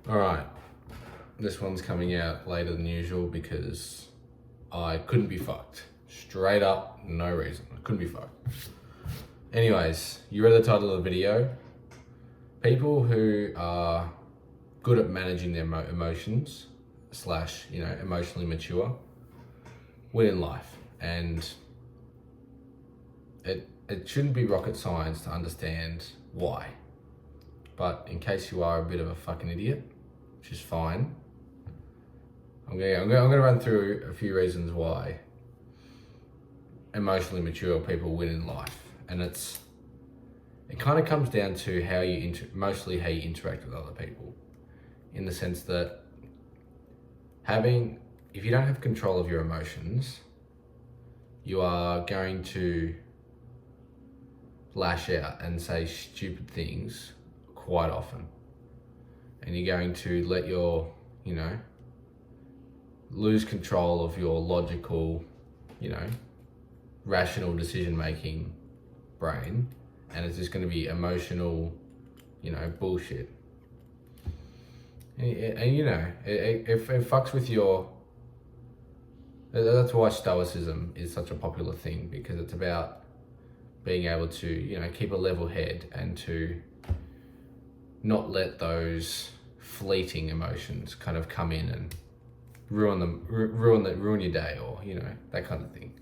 Alright, this one's coming out later than usual because I couldn't be fucked. Straight up, no reason. I couldn't be fucked. Anyways, you read the title of the video. People who are good at managing their emotions / emotionally mature win in life. And it shouldn't be rocket science to understand why. But in case you are a bit of a fucking idiot, which is fine, I'm gonna run through a few reasons why emotionally mature people win in life. And it kind of comes down to how you mostly how you interact with other people, in the sense that if you don't have control of your emotions, you are going to lash out and say stupid things quite often. And you're going to let lose control of your logical, rational decision-making brain, and it's just going to be emotional, bullshit. And it fucks with your... That's why Stoicism is such a popular thing, because it's about being able to, keep a level head and to not let those fleeting emotions kind of come in and ruin your day, or that kind of thing.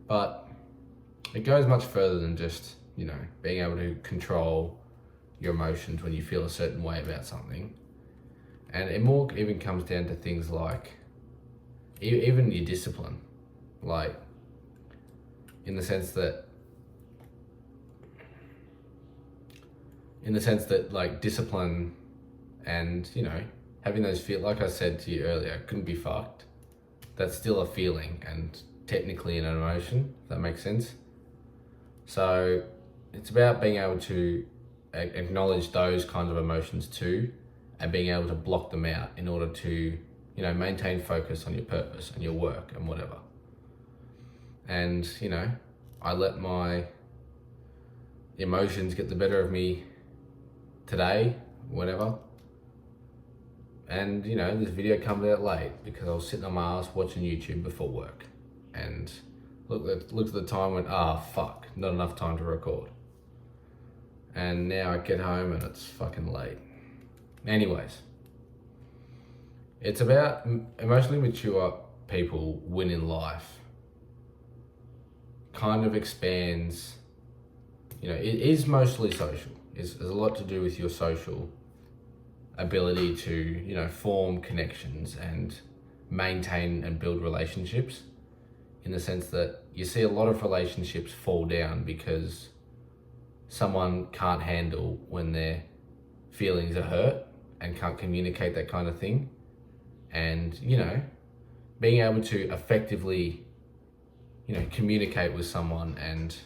But it goes much further than just being able to control your emotions when you feel a certain way about something. And it more even comes down to things like even your discipline, like in the sense that like discipline and having those like I said to you earlier, couldn't be fucked. That's still a feeling and technically an emotion, if that makes sense. So it's about being able to acknowledge those kinds of emotions too, and being able to block them out in order to maintain focus on your purpose and your work and whatever. And I let my emotions get the better of me today, whatever. And this video comes out late because I was sitting on my ass watching YouTube before work, and looked at the time and went, fuck, not enough time to record. And now I get home and it's fucking late. Anyways, it's about emotionally mature people win in life. Kind of expands, it is mostly social. There's a lot to do with your social ability to, form connections and maintain and build relationships, in the sense that you see a lot of relationships fall down because someone can't handle when their feelings are hurt and can't communicate that kind of thing. And, being able to effectively, communicate with someone and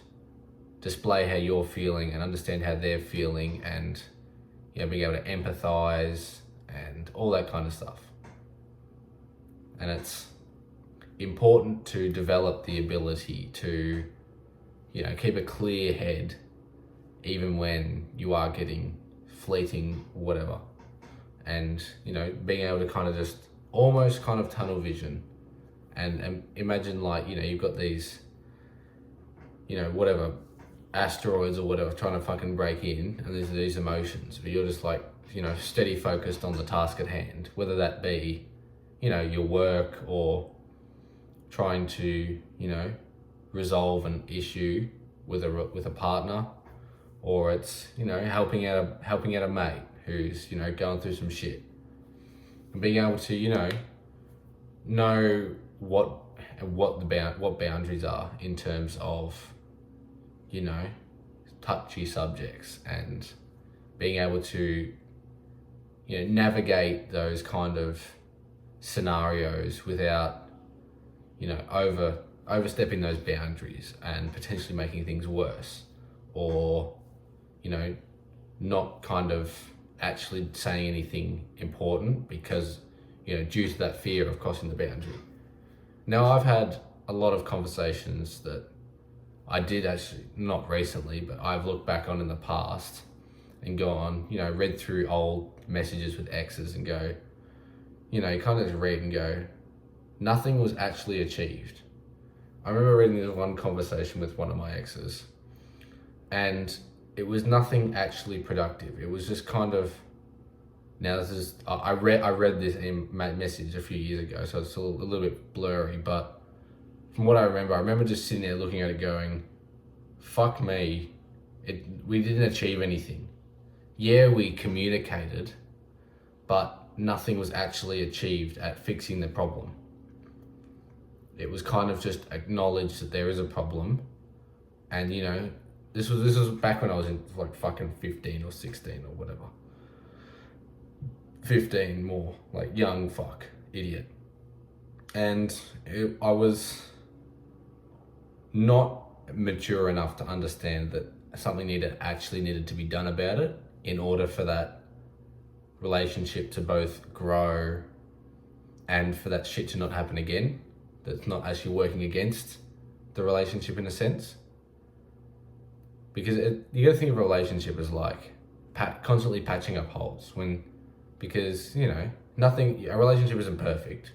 display how you're feeling and understand how they're feeling, and being able to empathize and all that kind of stuff. And it's important to develop the ability to keep a clear head even when you are getting fleeting whatever, and being able to kind of just almost kind of tunnel vision and imagine like you've got these whatever asteroids or whatever trying to fucking break in, and there's these emotions, but you're just like steady focused on the task at hand, whether that be your work, or trying to resolve an issue with a partner, or it's helping out a mate who's going through some shit, and being able to know what boundaries are in terms of touchy subjects, and being able to navigate those kind of scenarios without overstepping those boundaries and potentially making things worse, or not kind of actually saying anything important because due to that fear of crossing the boundary. Now, I've had a lot of conversations that I did actually, not recently, but I've looked back on in the past, and gone, you know, read through old messages with exes and go, you know, you kind of just read and go, nothing was actually achieved. I remember reading this one conversation with one of my exes, and it was nothing actually productive. It was just kind of, now this is, I read this in message a few years ago, so it's a little bit blurry, but from what I remember just sitting there looking at it going, fuck me, we didn't achieve anything. Yeah, we communicated, but nothing was actually achieved at fixing the problem. It was kind of just acknowledged that there is a problem, and you know, this was back when I was in like fucking 15 or 16 or whatever. 15 more, like young fuck, idiot. And I was not mature enough to understand that something actually needed to be done about it in order for that relationship to both grow and for that shit to not happen again. That's not actually working against the relationship in a sense. Because you gotta think of a relationship as like constantly patching up holes because you know, a relationship isn't perfect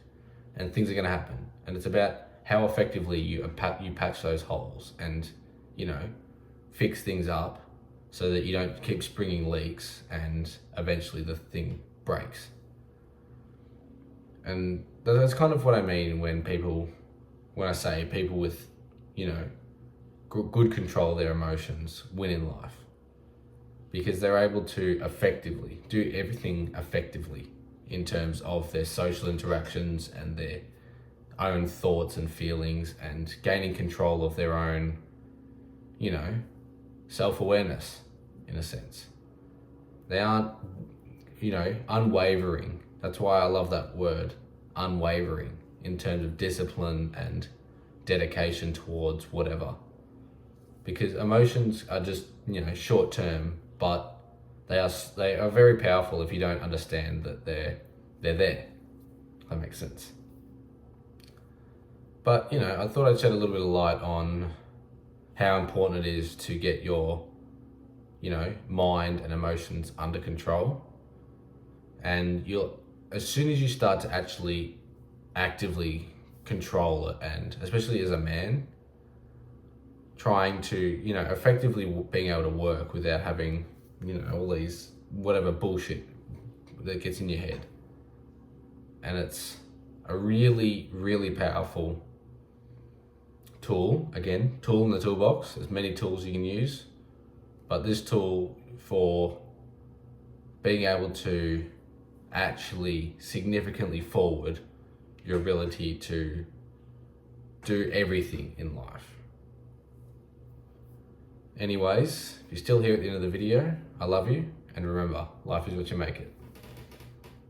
and things are gonna happen. And it's about how effectively you patch those holes and, you know, fix things up so that you don't keep springing leaks and eventually the thing breaks. And that's kind of what I mean when I say people with, you know, good control of their emotions win in life, because they're able to effectively do everything effectively in terms of their social interactions and their own thoughts and feelings, and gaining control of their own, you know, self-awareness in a sense. They aren't, you know, unwavering. That's why I love that word, unwavering, in terms of discipline and dedication towards whatever. Because emotions are just, you know, short term, but they are very powerful if you don't understand that they're there. If that makes sense. But, you know, I thought I'd shed a little bit of light on how important it is to get your, you know, mind and emotions under control. And as soon as you start to actually actively control it, and especially as a man, trying to, you know, effectively being able to work without having, you know, all these whatever bullshit that gets in your head. And it's a really, really powerful tool. Again, tool in the toolbox. There's many tools you can use, but this tool for being able to actually significantly forward your ability to do everything in life. Anyways, if you're still here at the end of the video, I love you, and remember, life is what you make it.